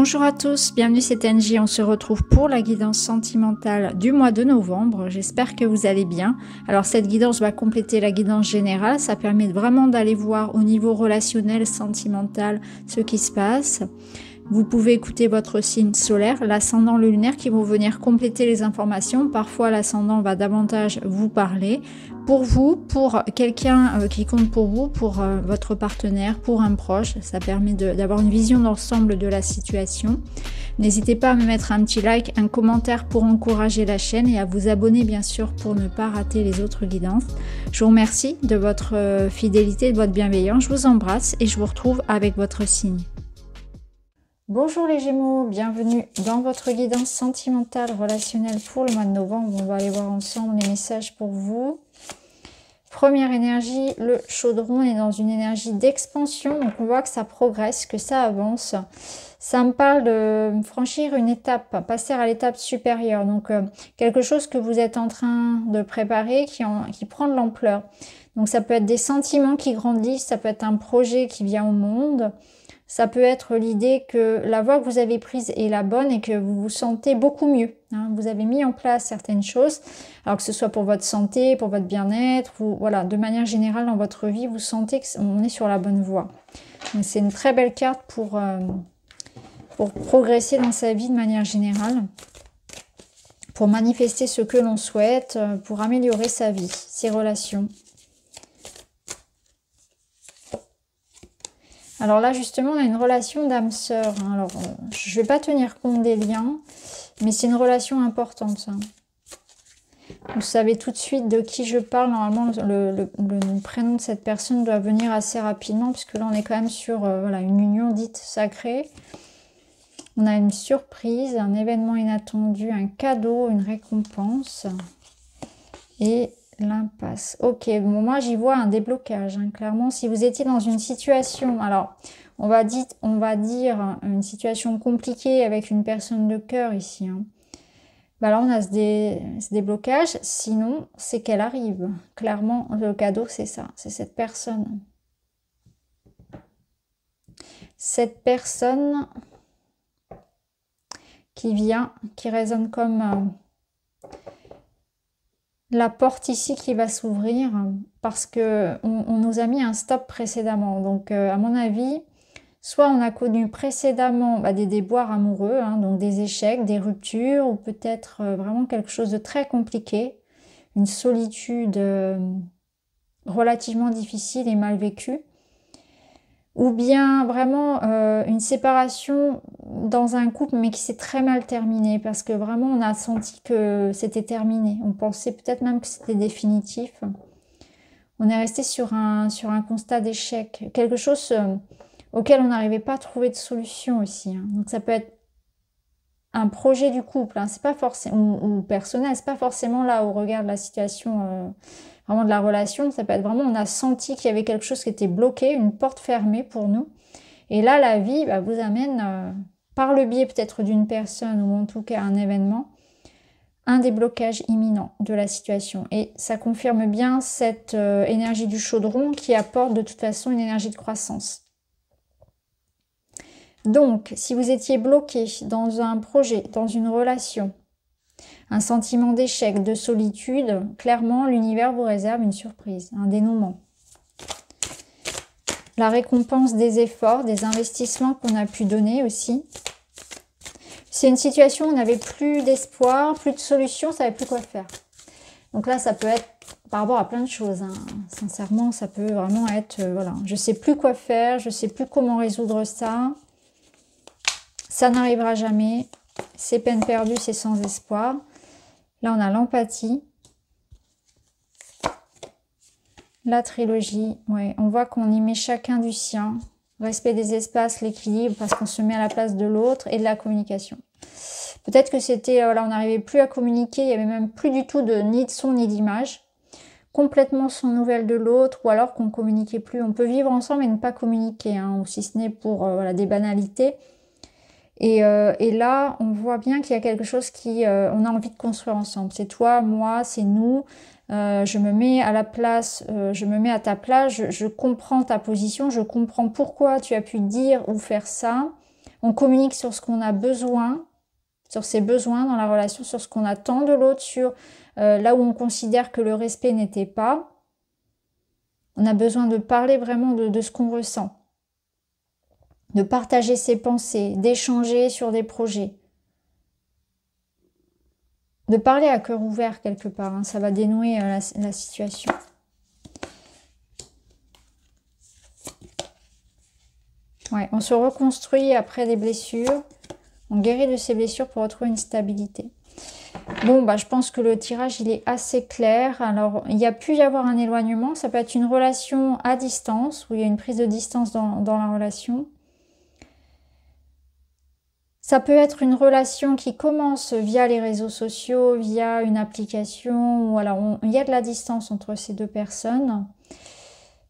Bonjour à tous, bienvenue c'est Angie, on se retrouve pour la guidance sentimentale du mois de novembre, j'espère que vous allez bien. Alors cette guidance va compléter la guidance générale, ça permet vraiment d'aller voir au niveau relationnel, sentimental, ce qui se passe. Vous pouvez écouter votre signe solaire, l'ascendant, le lunaire qui vont venir compléter les informations. Parfois l'ascendant va davantage vous parler. Pour vous, pour quelqu'un qui compte pour vous, pour votre partenaire, pour un proche, ça permet d'avoir une vision d'ensemble de la situation. N'hésitez pas à me mettre un petit like, un commentaire pour encourager la chaîne et à vous abonner bien sûr pour ne pas rater les autres guidances. Je vous remercie de votre fidélité, de votre bienveillance. Je vous embrasse et je vous retrouve avec votre signe. Bonjour les Gémeaux, bienvenue dans votre guidance sentimentale relationnelle pour le mois de novembre. On va aller voir ensemble les messages pour vous. Première énergie, le chaudron, on est dans une énergie d'expansion, donc on voit que ça progresse, que ça avance. Ça me parle de franchir une étape, passer à l'étape supérieure, donc quelque chose que vous êtes en train de préparer qui prend de l'ampleur. Donc ça peut être des sentiments qui grandissent, ça peut être un projet qui vient au monde. Ça peut être l'idée que la voie que vous avez prise est la bonne et que vous vous sentez beaucoup mieux. Vous avez mis en place certaines choses, alors que ce soit pour votre santé, pour votre bien-être, ou voilà, de manière générale dans votre vie, vous sentez qu'on est sur la bonne voie. Donc c'est une très belle carte pour progresser dans sa vie de manière générale, pour manifester ce que l'on souhaite, pour améliorer sa vie, ses relations. Alors là, justement, on a une relation d'âme-sœur. Alors, je ne vais pas tenir compte des liens, mais c'est une relation importante. Vous savez tout de suite de qui je parle. Normalement, le prénom de cette personne doit venir assez rapidement, puisque là, on est quand même sur voilà, une union dite sacrée. On a une surprise, un événement inattendu, un cadeau, une récompense. Et l'impasse. Ok, bon, moi j'y vois un déblocage. Clairement, si vous étiez dans une situation, alors on va dire une situation compliquée avec une personne de cœur ici. Bah là, on a ce déblocage. Sinon, c'est qu'elle arrive. Clairement, le cadeau, c'est ça. C'est cette personne. Cette personne qui vient, qui résonne comme la porte ici qui va s'ouvrir parce que on nous a mis un stop précédemment. Donc, à mon avis, soit on a connu précédemment des déboires amoureux, donc des échecs, des ruptures, ou peut-être vraiment quelque chose de très compliqué, une solitude relativement difficile et mal vécue, ou bien vraiment une séparation dans un couple mais qui s'est très mal terminé parce que vraiment on a senti que c'était terminé. On pensait peut-être même que c'était définitif. On est resté sur un constat d'échec, quelque chose auquel on n'arrivait pas à trouver de solution aussi. Donc ça peut être un projet du couple, c'est pas forcément ou personnel, c'est pas forcément là au regard de la situation vraiment de la relation. Ça peut être vraiment on a senti qu'il y avait quelque chose qui était bloqué, une porte fermée pour nous. Et là la vie vous amène par le biais peut-être d'une personne ou en tout cas un événement, un déblocage imminent de la situation. Et ça confirme bien cette énergie du chaudron qui apporte de toute façon une énergie de croissance. Donc, si vous étiez bloqué dans un projet, dans une relation, un sentiment d'échec, de solitude, clairement, l'univers vous réserve une surprise, un dénouement. La récompense des efforts, des investissements qu'on a pu donner aussi. C'est une situation où on n'avait plus d'espoir, plus de solution, on ne savait plus quoi faire. Donc là, ça peut être par rapport à plein de choses. Sincèrement, ça peut vraiment être, voilà, je ne sais plus quoi faire, je ne sais plus comment résoudre ça. Ça n'arrivera jamais. C'est peine perdue, c'est sans espoir. Là, on a l'empathie. La trilogie, ouais, on voit qu'on y met chacun du sien. Respect des espaces, l'équilibre, parce qu'on se met à la place de l'autre et de la communication. Peut-être que c'était, là, on n'arrivait plus à communiquer, il n'y avait même plus du tout ni de son ni d'image. Complètement sans nouvelles de l'autre, ou alors qu'on ne communiquait plus. On peut vivre ensemble et ne pas communiquer, ou si ce n'est pour voilà, des banalités. Et là, on voit bien qu'il y a quelque chose qui, on a envie de construire ensemble. C'est toi, moi, c'est nous. Je me mets à la place, je me mets à ta place, je comprends ta position, je comprends pourquoi tu as pu dire ou faire ça. On communique sur ce qu'on a besoin, sur ses besoins dans la relation, sur ce qu'on attend de l'autre, sur là où on considère que le respect n'était pas. On a besoin de parler vraiment de ce qu'on ressent, de partager ses pensées, d'échanger sur des projets, de parler à cœur ouvert quelque part, hein, ça va dénouer la situation. Ouais, on se reconstruit après des blessures, on guérit de ces blessures pour retrouver une stabilité. Bon, bah, je pense que le tirage, il est assez clair. Alors, il y a pu y avoir un éloignement. Ça peut être une relation à distance, où il y a une prise de distance dans la relation. Ça peut être une relation qui commence via les réseaux sociaux, via une application, ou alors il y a de la distance entre ces deux personnes.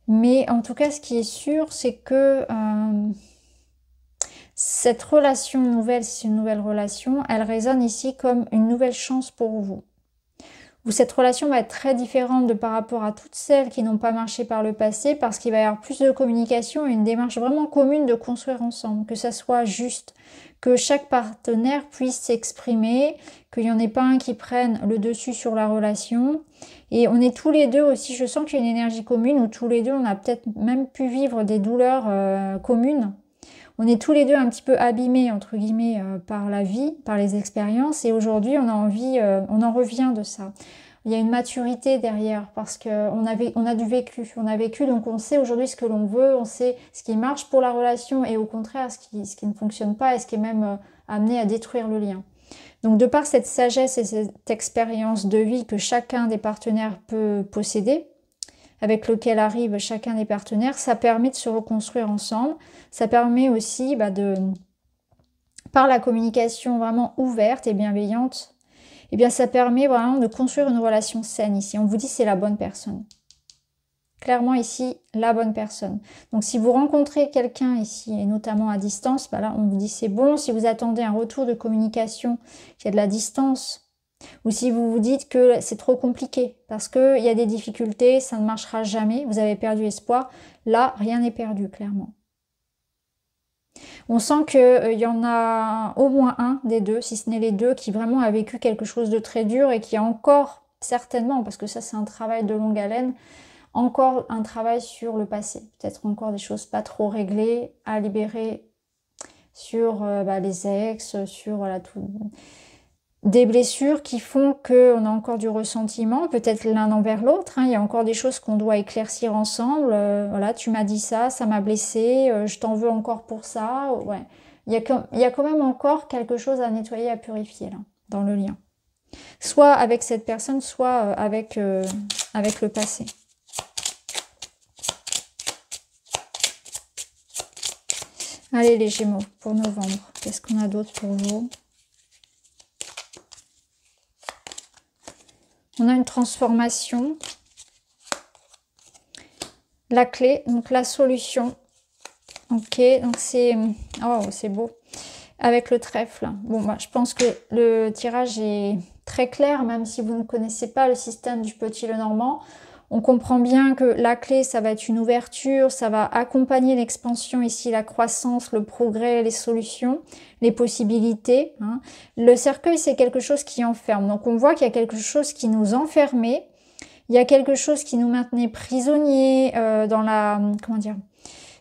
Mais en tout cas, ce qui est sûr, c'est que cette relation nouvelle, c'est une nouvelle relation, elle résonne ici comme une nouvelle chance pour vous. Où cette relation va être très différente par rapport à toutes celles qui n'ont pas marché par le passé, parce qu'il va y avoir plus de communication et une démarche vraiment commune de construire ensemble, que ça soit juste, que chaque partenaire puisse s'exprimer, qu'il n'y en ait pas un qui prenne le dessus sur la relation. Et on est tous les deux aussi, je sens qu'il y a une énergie commune, où tous les deux on a peut-être même pu vivre des douleurs communes. On est tous les deux un petit peu abîmés, entre guillemets, par la vie, par les expériences. Et aujourd'hui, on a envie, on en revient de ça. Il y a une maturité derrière parce qu'on a du vécu. On a vécu, donc on sait aujourd'hui ce que l'on veut, on sait ce qui marche pour la relation et au contraire, ce qui ne fonctionne pas et ce qui est même amené à détruire le lien. Donc de par cette sagesse et cette expérience de vie que chacun des partenaires peut posséder, avec lequel arrive chacun des partenaires, ça permet de se reconstruire ensemble. Ça permet aussi par la communication vraiment ouverte et bienveillante, eh bien ça permet vraiment de construire une relation saine ici. On vous dit c'est la bonne personne. Clairement ici, la bonne personne. Donc si vous rencontrez quelqu'un ici, et notamment à distance, bah là on vous dit c'est bon. Si vous attendez un retour de communication, qu'il y a de la distance, ou si vous vous dites que c'est trop compliqué, parce qu'il y a des difficultés, ça ne marchera jamais, vous avez perdu espoir, là, rien n'est perdu, clairement. On sent qu'il y en a au moins un des deux, si ce n'est les deux, qui vraiment a vécu quelque chose de très dur et qui a encore, certainement, parce que ça c'est un travail de longue haleine, encore un travail sur le passé. Peut-être encore des choses pas trop réglées, à libérer sur les ex, sur voilà, tout... Des blessures qui font qu'on a encore du ressentiment, peut-être l'un envers l'autre. Hein. Il y a encore des choses qu'on doit éclaircir ensemble. Voilà, tu m'as dit ça, ça m'a blessé, je t'en veux encore pour ça. Ouais. Il y a quand même encore quelque chose à nettoyer, à purifier là, dans le lien. Soit avec cette personne, soit avec le passé. Allez les Gémeaux, pour novembre, qu'est-ce qu'on a d'autre pour vous ? On a une transformation, la clé, donc la solution. Ok, donc c'est... Oh, c'est beau. Avec le trèfle. Bon, je pense que le tirage est très clair, même si vous ne connaissez pas le système du Petit Lenormand. On comprend bien que la clé, ça va être une ouverture, ça va accompagner l'expansion ici, la croissance, le progrès, les solutions, les possibilités. Hein. Le cercueil, c'est quelque chose qui enferme. Donc on voit qu'il y a quelque chose qui nous enfermait, il y a quelque chose qui nous maintenait prisonniers dans la... Comment dire ?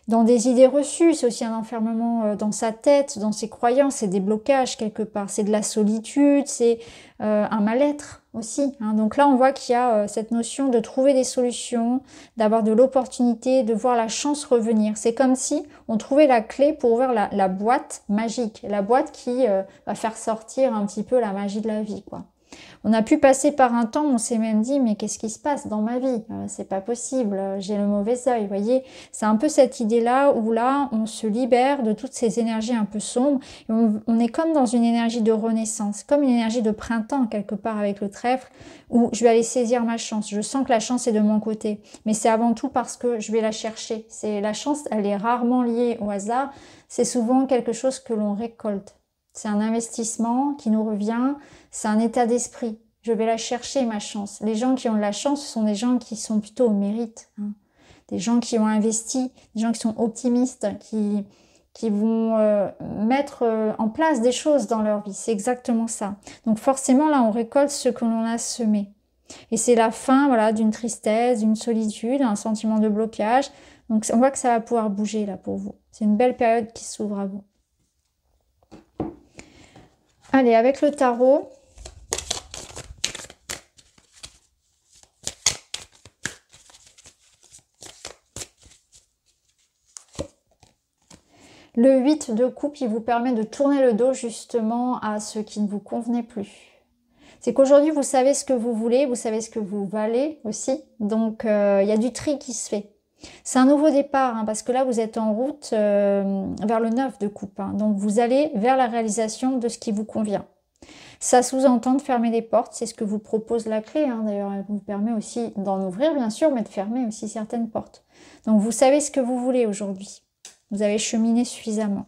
Dans des idées reçues, c'est aussi un enfermement dans sa tête, dans ses croyances, c'est des blocages quelque part, c'est de la solitude, c'est un mal-être aussi. Hein. Donc là, on voit qu'il y a cette notion de trouver des solutions, d'avoir de l'opportunité, de voir la chance revenir. C'est comme si on trouvait la clé pour ouvrir la boîte magique, la boîte qui va faire sortir un petit peu la magie de la vie, quoi. On a pu passer par un temps où on s'est même dit mais qu'est-ce qui se passe dans ma vie, c'est pas possible, j'ai le mauvais œil, vous voyez, c'est un peu cette idée-là où là on se libère de toutes ces énergies un peu sombres et on est comme dans une énergie de renaissance, comme une énergie de printemps quelque part avec le trèfle où je vais aller saisir ma chance, je sens que la chance est de mon côté, mais c'est avant tout parce que je vais la chercher, c'est la chance, elle est rarement liée au hasard, c'est souvent quelque chose que l'on récolte. C'est un investissement qui nous revient, c'est un état d'esprit. Je vais la chercher, ma chance. Les gens qui ont de la chance, ce sont des gens qui sont plutôt au mérite. Hein. Des gens qui ont investi, des gens qui sont optimistes, qui qui vont mettre en place des choses dans leur vie. C'est exactement ça. Donc forcément, là, on récolte ce que l'on a semé. Et c'est la fin, voilà, d'une tristesse, d'une solitude, un sentiment de blocage. Donc on voit que ça va pouvoir bouger là pour vous. C'est une belle période qui s'ouvre à vous. Allez, avec le tarot. Le 8 de coupe, il vous permet de tourner le dos justement à ce qui ne vous convenait plus. C'est qu'aujourd'hui, vous savez ce que vous voulez, vous savez ce que vous valez aussi. Donc, il y a du tri qui se fait. C'est un nouveau départ, hein, parce que là, vous êtes en route vers le 9 de coupe. Hein. Donc, vous allez vers la réalisation de ce qui vous convient. Ça sous-entend de fermer des portes, c'est ce que vous propose la clé. Hein. D'ailleurs, elle vous permet aussi d'en ouvrir, bien sûr, mais de fermer aussi certaines portes. Donc, vous savez ce que vous voulez aujourd'hui. Vous avez cheminé suffisamment.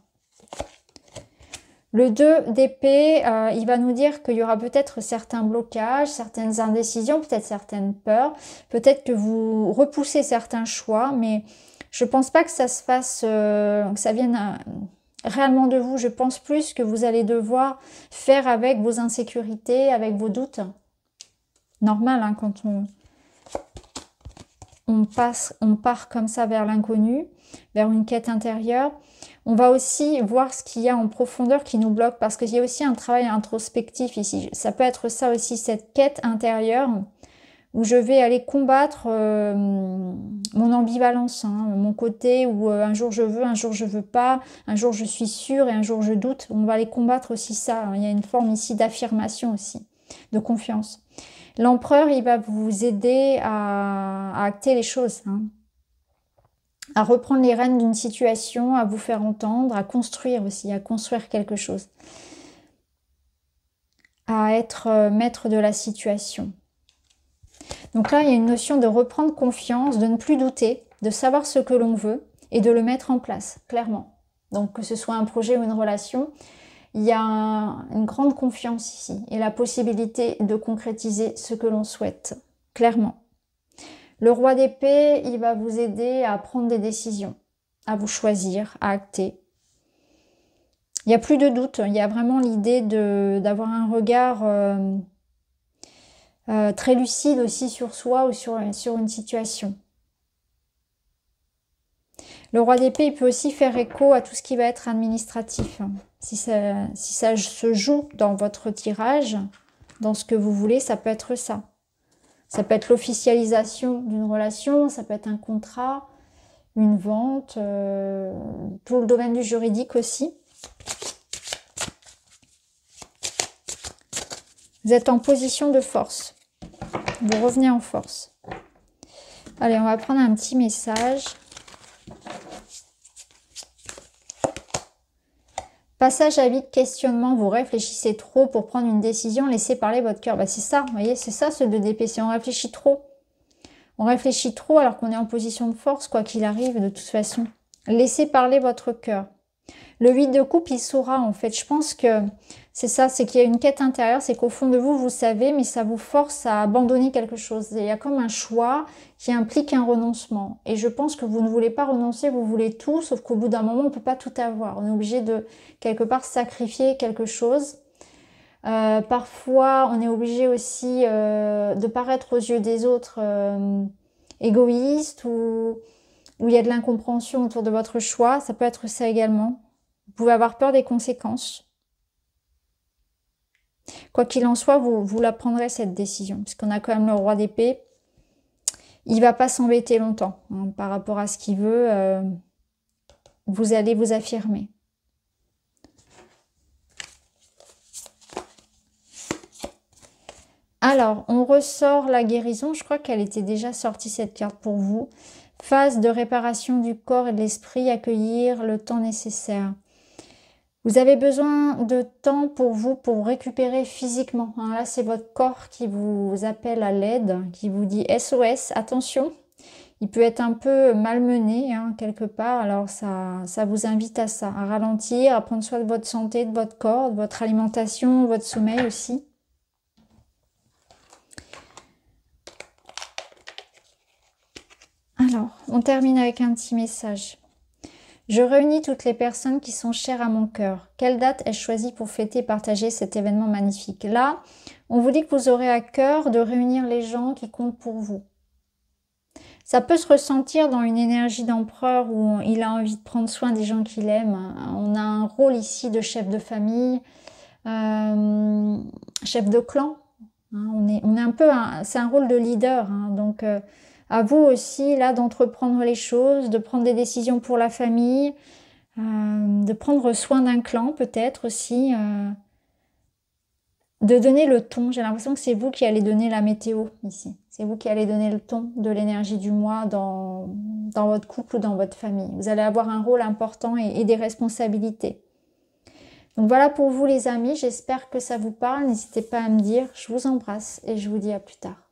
Le 2 d'épée, il va nous dire qu'il y aura peut-être certains blocages, certaines indécisions, peut-être certaines peurs. Peut-être que vous repoussez certains choix, mais je pense pas que ça se fasse, que ça vienne réellement de vous. Je pense plus que vous allez devoir faire avec vos insécurités, avec vos doutes. Normal, hein, quand on part comme ça vers l'inconnu, vers une quête intérieure. On va aussi voir ce qu'il y a en profondeur qui nous bloque, parce qu'il y a aussi un travail introspectif ici. Ça peut être ça aussi, cette quête intérieure, où je vais aller combattre mon ambivalence, hein, mon côté où un jour je veux, un jour je veux pas, un jour je suis sûre et un jour je doute. On va aller combattre aussi ça. Il y a une forme ici d'affirmation aussi, de confiance. L'empereur, il va vous aider à acter les choses, hein, à reprendre les rênes d'une situation, à vous faire entendre, à construire aussi, à construire quelque chose, à être maître de la situation. Donc là, il y a une notion de reprendre confiance, de ne plus douter, de savoir ce que l'on veut et de le mettre en place, clairement. Donc que ce soit un projet ou une relation, il y a une grande confiance ici et la possibilité de concrétiser ce que l'on souhaite, clairement. Le roi d'épée, il va vous aider à prendre des décisions, à vous choisir, à acter. Il n'y a plus de doute, il y a vraiment l'idée d'avoir un regard très lucide aussi sur soi ou sur une situation. Le roi d'épée, il peut aussi faire écho à tout ce qui va être administratif. Si ça se joue dans votre tirage, dans ce que vous voulez, ça peut être ça. Ça peut être l'officialisation d'une relation, ça peut être un contrat, une vente, tout le domaine du juridique aussi. Vous êtes en position de force. Vous revenez en force. Allez, on va prendre un petit message. Passage à vide, questionnement, vous réfléchissez trop pour prendre une décision, laissez parler votre cœur. Bah, c'est ça, vous voyez, c'est ça ce 2 d'épée, c'est on réfléchit trop. On réfléchit trop alors qu'on est en position de force, quoi qu'il arrive, de toute façon. Laissez parler votre cœur. Le 8 de coupe, il saura en fait. Je pense que c'est ça, c'est qu'il y a une quête intérieure, c'est qu'au fond de vous, vous savez, mais ça vous force à abandonner quelque chose. Il y a comme un choix qui implique un renoncement. Et je pense que vous ne voulez pas renoncer, vous voulez tout, sauf qu'au bout d'un moment, on ne peut pas tout avoir. On est obligé de, quelque part, sacrifier quelque chose. Parfois, on est obligé aussi de paraître aux yeux des autres égoïste ou il y a de l'incompréhension autour de votre choix. Ça peut être ça également. Vous pouvez avoir peur des conséquences. Quoi qu'il en soit, vous la prendrez cette décision. Parce qu'on a quand même le roi d'épée. Il va pas s'embêter longtemps hein, par rapport à ce qu'il veut. Vous allez vous affirmer. Alors, on ressort la guérison. Je crois qu'elle était déjà sortie cette carte pour vous. Phase de réparation du corps et de l'esprit, accueillir le temps nécessaire. Vous avez besoin de temps pour vous, pour récupérer physiquement. Hein, là, c'est votre corps qui vous appelle à l'aide, qui vous dit SOS, attention. Il peut être un peu malmené, hein, quelque part. Alors, ça vous invite à ça, à ralentir, à prendre soin de votre santé, de votre corps, de votre alimentation, votre sommeil aussi. Alors, on termine avec un petit message. Je réunis toutes les personnes qui sont chères à mon cœur. Quelle date ai-je choisi pour fêter et partager cet événement magnifique? Là, on vous dit que vous aurez à cœur de réunir les gens qui comptent pour vous. Ça peut se ressentir dans une énergie d'empereur où il a envie de prendre soin des gens qu'il aime. On a un rôle ici de chef de famille, chef de clan. On est un peu, c'est un rôle de leader. Donc, à vous aussi, là, d'entreprendre les choses, de prendre des décisions pour la famille, de prendre soin d'un clan peut-être aussi, de donner le ton. J'ai l'impression que c'est vous qui allez donner la météo ici. C'est vous qui allez donner le ton de l'énergie du mois dans votre couple ou dans votre famille. Vous allez avoir un rôle important et des responsabilités. Donc voilà pour vous les amis, j'espère que ça vous parle. N'hésitez pas à me dire. Je vous embrasse et je vous dis à plus tard.